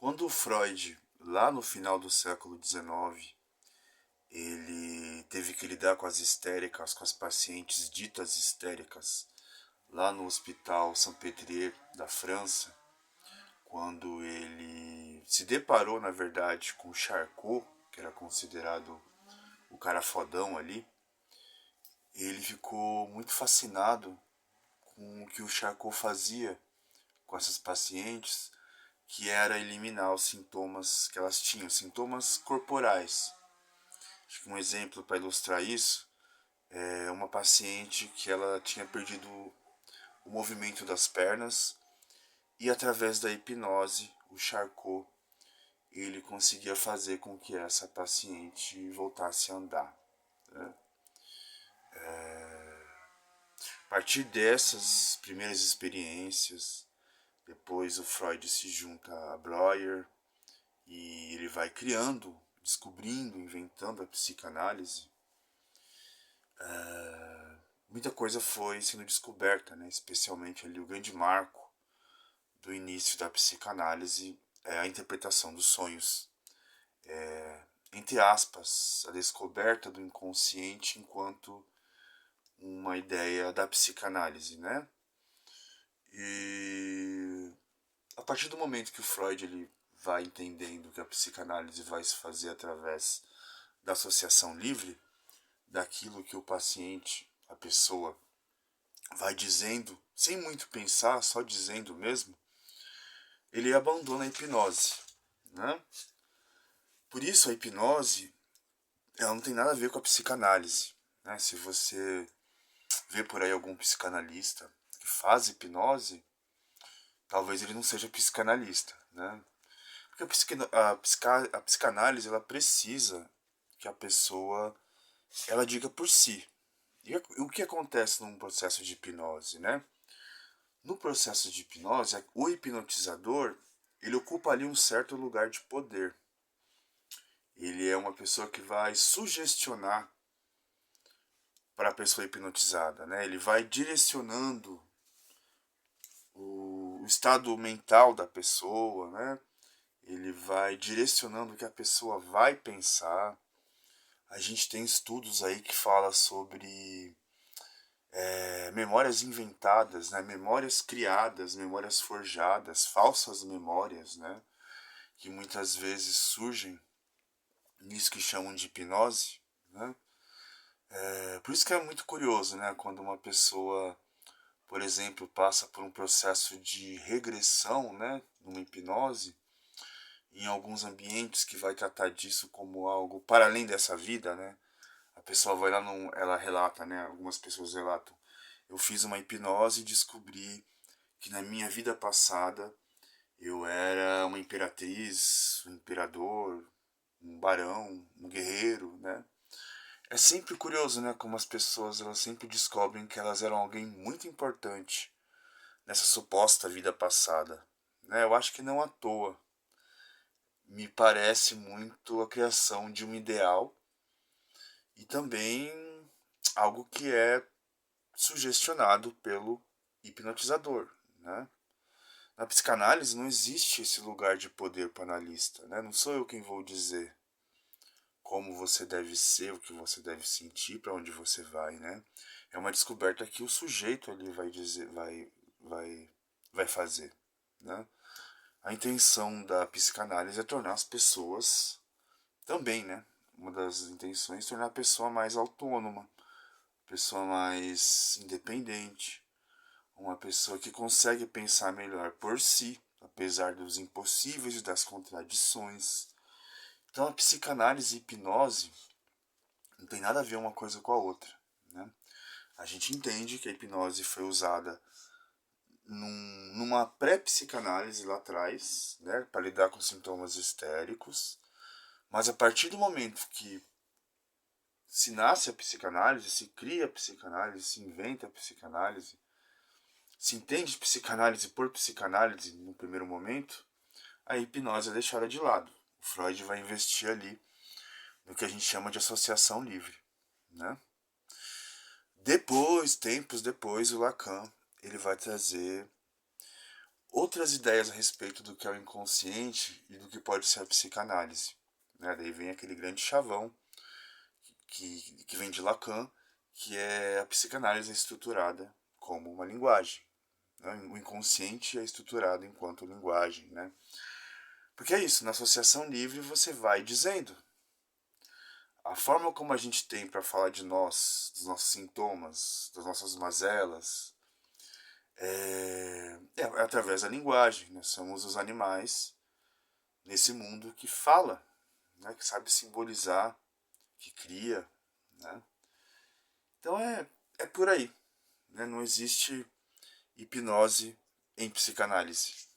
Quando o Freud, lá no final do século XIX, ele teve que lidar com as histéricas, com as pacientes ditas histéricas, lá no Hospital Saint-Pétrier da França, quando ele se deparou, na verdade, com Charcot, que era considerado o cara fodão ali, ele ficou muito fascinado com o que o Charcot fazia com essas pacientes, que era eliminar os sintomas que elas tinham, sintomas corporais. Acho que um exemplo para ilustrar isso é uma paciente que ela tinha perdido o movimento das pernas e através da hipnose, o Charcot, ele conseguia fazer com que essa paciente voltasse a andar. Né? A partir dessas primeiras experiências, depois o Freud se junta a Breuer e ele vai criando, descobrindo, inventando a psicanálise. Muita coisa foi sendo descoberta, né? Especialmente ali o grande marco do início da psicanálise é a interpretação dos sonhos. Entre aspas, a descoberta do inconsciente enquanto uma ideia da psicanálise, né? E a partir do momento que o Freud ele vai entendendo que a psicanálise vai se fazer através da associação livre, daquilo que o paciente, a pessoa, vai dizendo, sem muito pensar, só dizendo mesmo, ele abandona a hipnose. Né? Por isso a hipnose ela não tem nada a ver com a psicanálise. Né? Se você vê por aí algum psicanalista que faz hipnose, talvez ele não seja psicanalista. Né? Porque a psicanálise ela precisa que a pessoa ela diga por si. E o que acontece num processo de hipnose, né? No processo de hipnose, o hipnotizador, ele ocupa ali um certo lugar de poder. Ele é uma pessoa que vai sugestionar para a pessoa hipnotizada, né? Ele vai direcionando o estado mental da pessoa, né? Ele vai direcionando o que a pessoa vai pensar. A gente tem estudos aí que fala sobre memórias inventadas, né? Memórias criadas, memórias forjadas, falsas memórias, né? Que muitas vezes surgem nisso que chamam de hipnose, né? Por isso que é muito curioso, né? Quando uma pessoa, por exemplo, passa por um processo de regressão, né? Numa hipnose, em alguns ambientes que vai tratar disso como algo para além dessa vida, né? A pessoa vai lá, ela relata, né? Algumas pessoas relatam. Eu fiz uma hipnose e descobri que na minha vida passada eu era uma imperatriz, um imperador, um barão, um guerreiro, né? É sempre curioso, né, como as pessoas elas sempre descobrem que elas eram alguém muito importante nessa suposta vida passada, né? Eu acho que não à toa. Me parece muito a criação de um ideal e também algo que é sugestionado pelo hipnotizador, né? Na psicanálise não existe esse lugar de poder para o analista, né? Não sou eu quem vou dizer como você deve ser, o que você deve sentir, para onde você vai, né? É uma descoberta que o sujeito ali vai dizer, vai fazer, né? A intenção da psicanálise é tornar as pessoas também, né? Uma das intenções é tornar a pessoa mais autônoma, pessoa mais independente, uma pessoa que consegue pensar melhor por si, apesar dos impossíveis e das contradições. Então a psicanálise e a hipnose não tem nada a ver uma coisa com a outra. Né? A gente entende que a hipnose foi usada numa pré-psicanálise lá atrás, né, para lidar com sintomas histéricos, mas a partir do momento que se nasce a psicanálise, se cria a psicanálise, se inventa a psicanálise, se entende psicanálise por psicanálise no primeiro momento, a hipnose é deixada de lado. O Freud vai investir ali no que a gente chama de associação livre. Né? Depois, tempos depois, o Lacan ele vai trazer outras ideias a respeito do que é o inconsciente e do que pode ser a psicanálise. Né? Daí vem aquele grande chavão que vem de Lacan, que é a psicanálise estruturada como uma linguagem. Né? O inconsciente é estruturado enquanto linguagem. Né? Porque é isso, na associação livre você vai dizendo. A forma como a gente tem para falar de nós, dos nossos sintomas, das nossas mazelas, é através da linguagem. Nós somos os animais nesse mundo que fala, né? Que sabe simbolizar, que cria. Né? Então é por aí. Né? Não existe hipnose em psicanálise.